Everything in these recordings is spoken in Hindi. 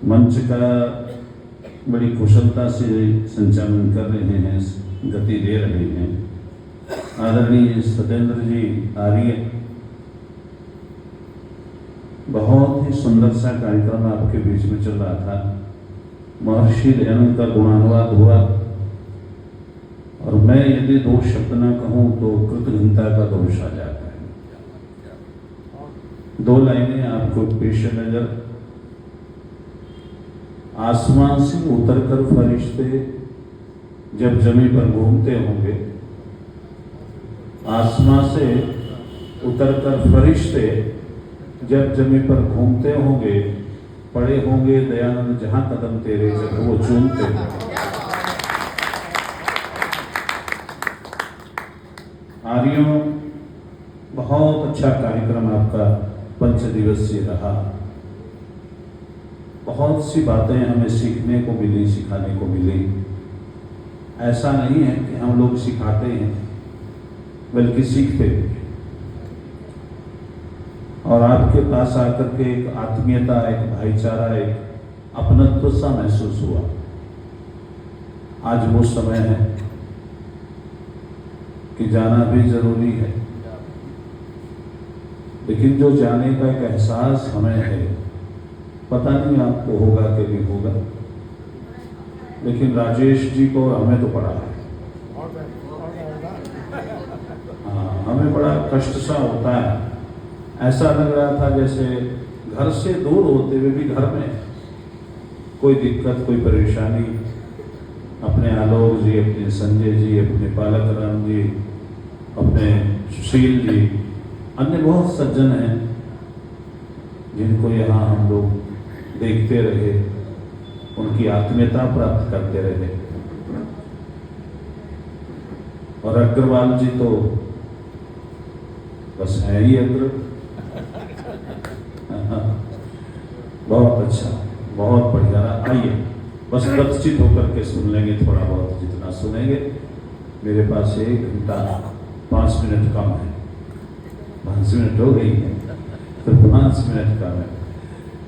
मंच का बड़ी कुशलता से संचालन कर रहे हैं, गति दे रहे हैं आदरणीय सत्येंद्र जी आर्य। बहुत ही सुंदर सा कार्यक्रम आपके बीच में चल रहा था। महर्षि दयानंद का गुणानुवाद हुआ और मैं यदि दो शब्द न कहूं तो कृतघ्नता का दोष आ जाता है। दो लाइनें आपको पेश नजर। आसमान से उतरकर फरिश्ते जब जमीन पर घूमते होंगे, आसमान से उतरकर फरिश्ते जब जमीन पर घूमते होंगे, पड़े होंगे दयानंद जहां कदम तेरे जब वो चूमते होंगे। आर्यों, बहुत अच्छा कार्यक्रम आपका पंच दिवसीय रहा। बहुत सी बातें हमें सीखने को मिली, सिखाने को मिली। ऐसा नहीं है कि हम लोग सिखाते हैं, बल्कि सीखते हैं। और आपके पास आकर के एक आत्मीयता, एक भाईचारा, एक अपनत्व सा महसूस हुआ। आज वो समय है कि जाना भी जरूरी है, लेकिन जो जाने का एक एहसास हमें है, पता नहीं आपको होगा कि नहीं होगा, लेकिन राजेश जी को हमें तो पड़ा है। हाँ, हमें बड़ा कष्ट सा होता है। ऐसा लग रहा था जैसे घर से दूर होते हुए भी घर में कोई दिक्कत, कोई परेशानी। अपने आलोक जी, अपने संजय जी, अपने पालक राम जी, अपने सुशील जी, अन्य बहुत सज्जन हैं जिनको यहाँ हम लोग देखते रहे, उनकी आत्मीयता प्राप्त करते रहे। और अग्रवाल जी तो बस है ही अग्र। बहुत अच्छा, बहुत बढ़िया। आइए बस बातचीत होकर के सुन लेंगे, थोड़ा बहुत जितना सुनेंगे। मेरे पास 1 घंटा 5 मिनट कम है। 5 मिनट हो गई है तो 5 मिनट कम है।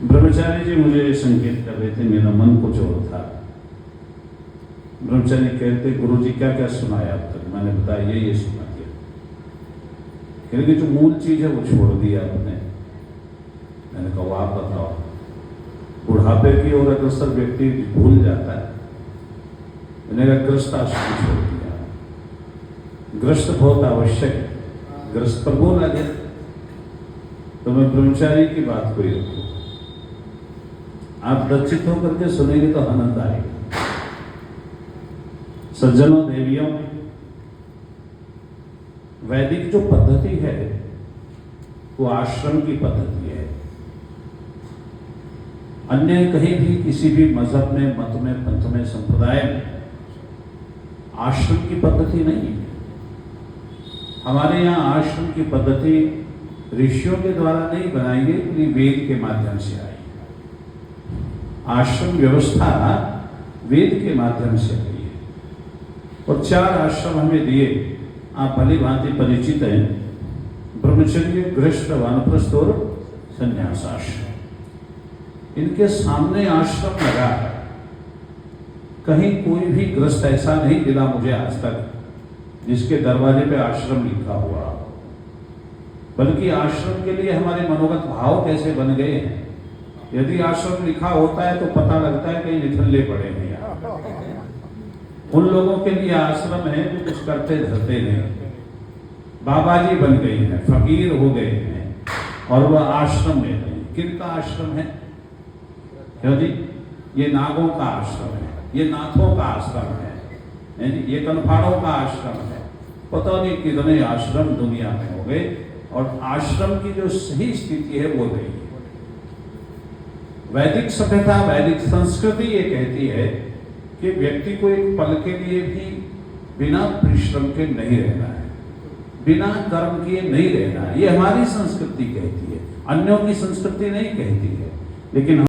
ब्रह्मचारी जी मुझे संकेत कर रहे थे, मेरा मन कुछ और था। ब्रह्मचारी कहते, गुरु जी क्या क्या सुनाया अब तक? मैंने बताया ये सुना दिया। कहते जो मूल चीज है वो छोड़ दिया आपने। मैंने कहा आप बताओ। बुढ़ापे की ओर अग्रसर व्यक्ति भूल जाता है। मैंने कहा ग्रस्त आश्रम छोड़ दिया। ग्रस्त बहुत आवश्यक है, ग्रस्त पर बोल आ गया। तो मैं ब्रह्मचारी की बात को रखूं, आप लक्षित होकर के सुनेंगे तो आनंद आएगा। सज्जनों, देवियों, वैदिक जो पद्धति है वो आश्रम की पद्धति है। अन्य कहीं भी किसी भी मजहब में, मत में, पंथ में, संप्रदाय में आश्रम की पद्धति नहीं है। हमारे यहाँ आश्रम की पद्धति ऋषियों के द्वारा नहीं बनाई गई, वेद के माध्यम से आई। आश्रम व्यवस्था वेद के माध्यम से आई है। और 4 आश्रम हमें दिए, आप भली भांति परिचित हैं। ब्रह्मचर्य, गृहस्थ, वानप्रस्थ और संन्यास आश्रम। इनके सामने आश्रम लगा है। कहीं कोई भी गृहस्थ ऐसा नहीं मिला मुझे आज तक जिसके दरवाजे पे आश्रम लिखा हुआ, बल्कि आश्रम के लिए हमारे मनोगत भाव कैसे बन गए हैं। यदि आश्रम लिखा होता है तो पता लगता है कहीं निठल्ले पड़े हैं यहाँ। उन लोगों के लिए आश्रम है जो कुछ करते धरते नहीं, बाबा जी बन गए हैं, फकीर हो गए हैं, और वह आश्रम में नहीं। किनका आश्रम है? क्यों जी? ये नागों का आश्रम है, ये नाथों का आश्रम है, ये कनफाड़ों का आश्रम है। पता नहीं कितने आश्रम दुनिया में हो गए, और आश्रम की जो सही स्थिति है वो नहीं है। वैदिक सभ्यता, वैदिक संस्कृति ये कहती है कि व्यक्ति को एक पल के लिए भी बिना परिश्रम के नहीं रहना है, बिना कर्म किए नहीं रहना है। ये हमारी संस्कृति कहती है, अन्यों की संस्कृति नहीं कहती है। लेकिन